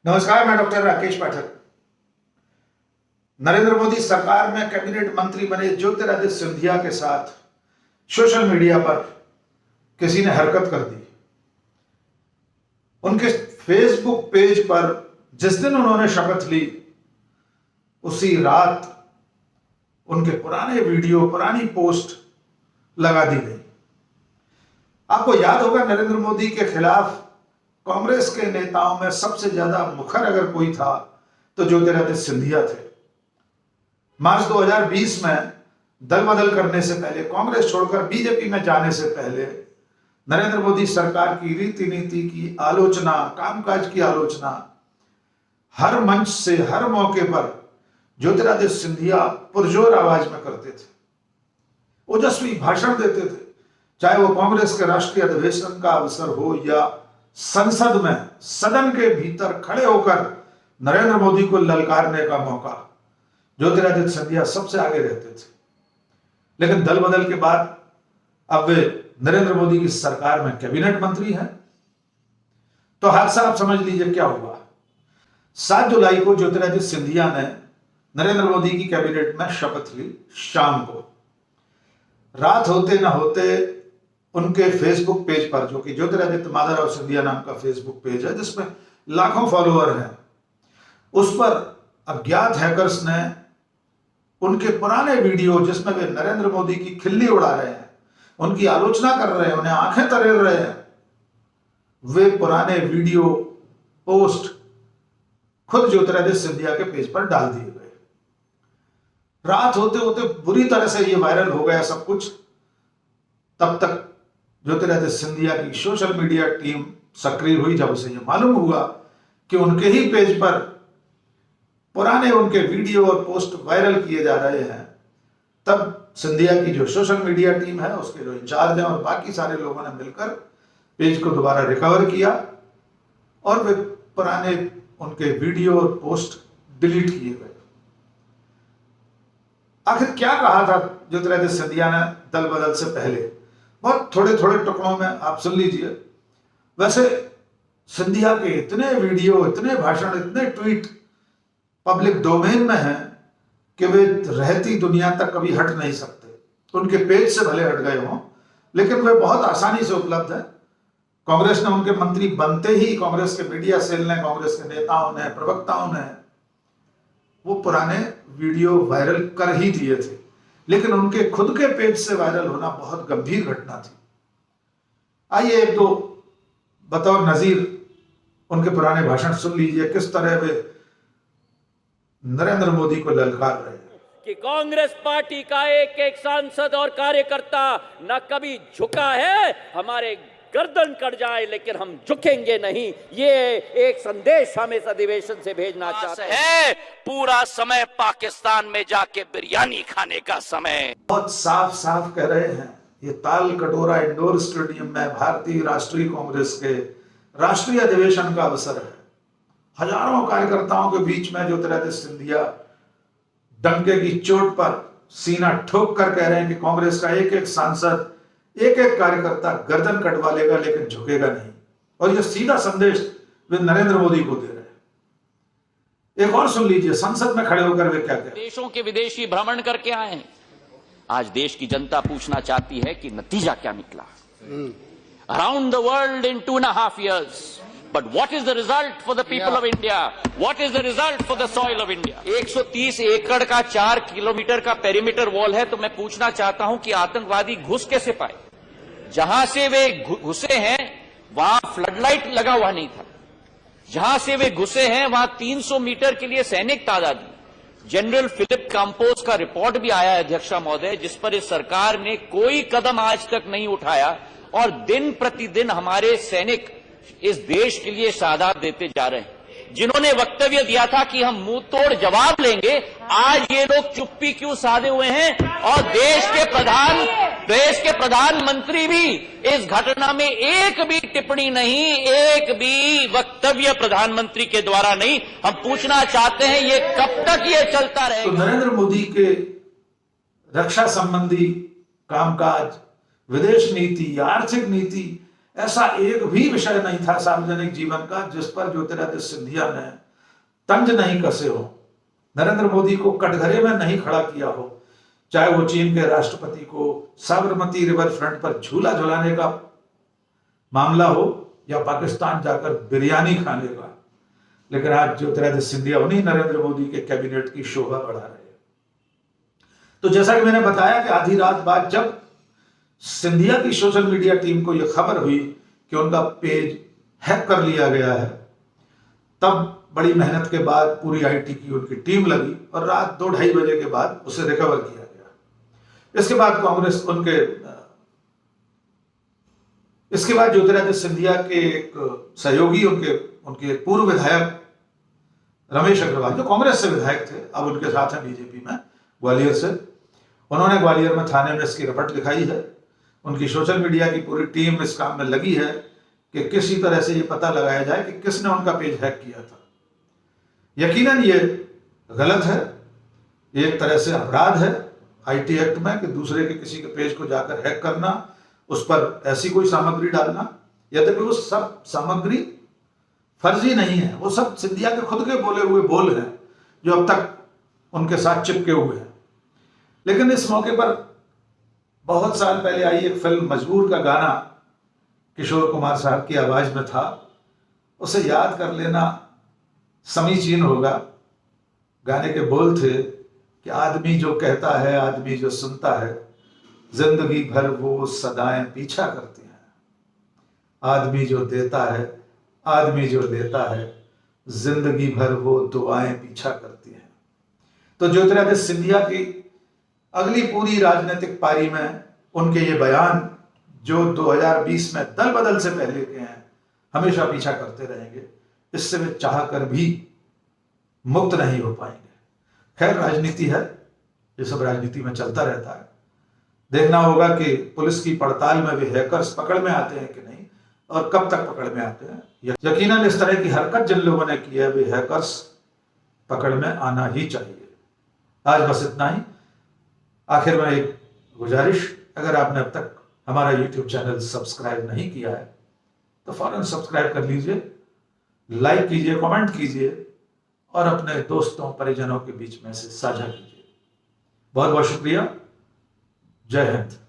नमस्कार, मैं डॉक्टर राकेश पाठक। नरेंद्र मोदी सरकार में कैबिनेट मंत्री बने ज्योतिरादित्य सिंधिया के साथ सोशल मीडिया पर किसी ने हरकत कर दी। उनके फेसबुक पेज पर जिस दिन उन्होंने शपथ ली, उसी रात उनके पुराने वीडियो, पुरानी पोस्ट लगा दी गई। आपको याद होगा, नरेंद्र मोदी के खिलाफ कांग्रेस के नेताओं में सबसे ज्यादा मुखर अगर कोई था तो ज्योतिरादित्य सिंधिया थे। मार्च 2020 में दल बदल करने से पहले, कांग्रेस छोड़कर बीजेपी में जाने से पहले, नरेंद्र मोदी सरकार की रीति नीति की आलोचना, कामकाज की आलोचना हर मंच से, हर मौके पर ज्योतिरादित्य सिंधिया पुरजोर आवाज में करते थे, ओजस्वी भाषण देते थे। चाहे वो कांग्रेस के राष्ट्रीय अधिवेशन का अवसर हो या संसद में, सदन के भीतर खड़े होकर नरेंद्र मोदी को ललकारने का मौका, ज्योतिरादित्य सिंधिया सबसे आगे रहते थे। लेकिन दल बदल के बाद अब वे नरेंद्र मोदी की सरकार में कैबिनेट मंत्री हैं। तो हादसा आप समझ लीजिए क्या हुआ। 7 जुलाई को ज्योतिरादित्य सिंधिया ने नरेंद्र मोदी की कैबिनेट में शपथ ली। शाम को, रात होते ना होते, उनके फेसबुक पेज पर, जो कि ज्योतिरादित्य माधवराव सिंधिया नाम का फेसबुक पेज है जिसमें लाखों फॉलोअर हैं, उस पर अज्ञात हैकर्स ने उनके पुराने वीडियो, जिसमें वे नरेंद्र मोदी की खिल्ली उड़ा रहे हैं, उनकी आलोचना कर रहे हैं, उन्हें आंखें तरेर रहे हैं, वे पुराने वीडियो पोस्ट खुद ज्योतिरादित्य सिंधिया के पेज पर डाल दिए गए। रात होते होते बुरी तरह से ये वायरल हो गया सब कुछ। तब तक ज्योतिरादित्य सिंधिया की सोशल मीडिया टीम सक्रिय हुई। जब उसे यह मालूम हुआ कि उनके ही पेज पर पुराने उनके वीडियो और पोस्ट वायरल किए जा रहे हैं, तब सिंधिया की जो सोशल मीडिया टीम है, उसके जो इंचार्ज हैं और बाकी सारे लोगों ने मिलकर पेज को दोबारा रिकवर किया और वे पुराने उनके वीडियो और पोस्ट डिलीट किए गए। आखिर क्या कहा था ज्योतिरादित्य सिंधिया ने दल बदल से पहले? बहुत थोड़े थोड़े टुकड़ों में आप सुन लीजिए। वैसे सिंधिया के इतने वीडियो, इतने भाषण, इतने ट्वीट पब्लिक डोमेन में हैं कि वे रहती दुनिया तक कभी हट नहीं सकते। उनके पेज से भले हट गए हों, लेकिन वे बहुत आसानी से उपलब्ध है। कांग्रेस ने उनके मंत्री बनते ही, कांग्रेस के मीडिया सेल ने, कांग्रेस के नेताओं ने, प्रवक्ताओं ने वो पुराने वीडियो वायरल कर ही दिए थे। लेकिन उनके खुद के पेज से वायरल होना बहुत गंभीर घटना थी। आइए एक दो बतौर नजीर उनके पुराने भाषण सुन लीजिए, किस तरह वे नरेंद्र मोदी को ललकार रहे हैं। कि कांग्रेस पार्टी का एक एक सांसद और कार्यकर्ता न कभी झुका है। हमारे गर्दन कट जाए लेकिन हम झुकेंगे नहीं, ये एक संदेश हम इस अधिवेशन से भेजना चाहते हैं। पूरा समय पाकिस्तान में जाके बिरयानी खाने का समय। बहुत साफ साफ कह रहे हैं। ये ताल कटोरा इंडोर स्टेडियम में भारतीय राष्ट्रीय कांग्रेस के राष्ट्रीय अधिवेशन का अवसर है। हजारों कार्यकर्ताओं के बीच में ज्योतिरादित्य सिंधिया डंके की चोट पर सीना ठोक कर कह रहे हैं कि कांग्रेस का एक एक सांसद, एक एक कार्यकर्ता गर्दन कटवा लेगा लेकिन झुकेगा नहीं। और यह सीधा संदेश वे नरेंद्र मोदी को दे रहे हैं। एक और सुन लीजिए, संसद में खड़े होकर वे क्या कह रहे हैं। देशों के विदेशी भ्रमण करके आए हैं। आज देश की जनता पूछना चाहती है कि नतीजा क्या निकला। Around the world in 2.5 years, but what is the result for the people of India? What is the result for the soil of India? 130 एकड़ का 4 किलोमीटर का पेरीमीटर वॉल है। तो मैं पूछना चाहता हूं कि आतंकवादी घुस कैसे पाए? जहां से वे घुसे हैं वहां फ्लडलाइट लगा हुआ नहीं था। जहां से वे घुसे हैं वहां 300 मीटर के लिए सैनिक तादाद। जनरल फिलिप काम्पोस का रिपोर्ट भी आया है अध्यक्षा महोदय, जिस पर इस सरकार ने कोई कदम आज तक नहीं उठाया और दिन प्रतिदिन हमारे सैनिक इस देश के लिए शहादत देते जा रहे हैं। जिन्होंने वक्तव्य दिया था कि हम मुंह तोड़ जवाब लेंगे, आज ये लोग चुप्पी क्यों साधे हुए हैं? और देश के प्रधानमंत्री भी इस घटना में एक भी टिप्पणी नहीं, एक भी वक्तव्य प्रधानमंत्री के द्वारा नहीं। हम पूछना चाहते हैं ये कब तक ये चलता रहेगा? तो नरेंद्र मोदी के रक्षा संबंधी कामकाज, विदेश नीति, आर्थिक नीति, ऐसा एक भी विषय नहीं था सार्वजनिक जीवन का जिस पर ज्योतिरादित्य सिंधिया ने तंज नहीं कसे हो, नरेंद्र मोदी को कटघरे में नहीं खड़ा किया हो। चाहे वो चीन के राष्ट्रपति को साबरमती रिवर फ्रंट पर झूला झुलाने का मामला हो या पाकिस्तान जाकर बिरयानी खाने का, लेकिन आज ज्योतिरादित्य सिंधिया उन्हीं नरेंद्र मोदी के कैबिनेट की शोभा बढ़ा रहे हैं। तो जैसा कि मैंने बताया कि आधी रात बाद जब सिंधिया की सोशल मीडिया टीम को यह खबर हुई कि उनका पेज हैक कर लिया गया है, तब बड़ी मेहनत के बाद पूरी आईटी की उनकी टीम लगी और रात 2-2:30 बजे के बाद उसे रिकवर किया गया। इसके बाद ज्योतिरादित्य सिंधिया के एक सहयोगी, उनके पूर्व विधायक रमेश अग्रवाल, जो कांग्रेस से विधायक थे, अब उनके साथ हैं बीजेपी में ग्वालियर से, उन्होंने ग्वालियर में थाने में इसकी रिपोर्ट लिखाई है। उनकी सोशल मीडिया की पूरी टीम इस काम में लगी है कि किसी तरह से ये पता लगाया जाए कि किसने उनका पेज हैक किया था। यकीनन ये गलत है, ये एक तरह से अपराध है आईटी एक्ट में कि दूसरे के किसी के पेज को जाकर हैक करना, उस पर ऐसी कोई सामग्री डालना। यद्यपि वो सब सामग्री फर्जी नहीं है, वो सब सिंधिया के खुद के बोले हुए बोल हैं जो अब तक उनके साथ चिपके हुए हैं। लेकिन इस मौके पर बहुत साल पहले आई एक फिल्म मजबूर का गाना किशोर कुमार साहब की आवाज में था, उसे याद कर लेना समीचीन होगा। गाने के बोल थे कि आदमी जो कहता है, आदमी जो सुनता है, जिंदगी भर वो सदाएं पीछा करती हैं। आदमी जो देता है, आदमी जो लेता है, जिंदगी भर वो दुआएं पीछा करती हैं। तो ज्योतिरादित्य सिंधिया की अगली पूरी राजनीतिक पारी में उनके ये बयान, जो 2020 में दल बदल से पहले के हैं, हमेशा पीछा करते रहेंगे। इससे वे चाह कर भी मुक्त नहीं हो पाएंगे। खैर, राजनीति है, ये सब राजनीति में चलता रहता है। देखना होगा कि पुलिस की पड़ताल में वे हैकर्स पकड़ में आते हैं कि नहीं, और कब तक पकड़ में आते हैं। यकीनन इस तरह की हरकत जिन लोगों ने की है, वे हैकर्स पकड़ में आना ही चाहिए। आज बस इतना ही। आखिर में एक गुजारिश, अगर आपने अब तक हमारा YouTube चैनल सब्सक्राइब नहीं किया है तो फौरन सब्सक्राइब कर लीजिए, लाइक कीजिए, कमेंट कीजिए और अपने दोस्तों परिजनों के बीच में से साझा कीजिए। बहुत बहुत शुक्रिया। जय हिंद।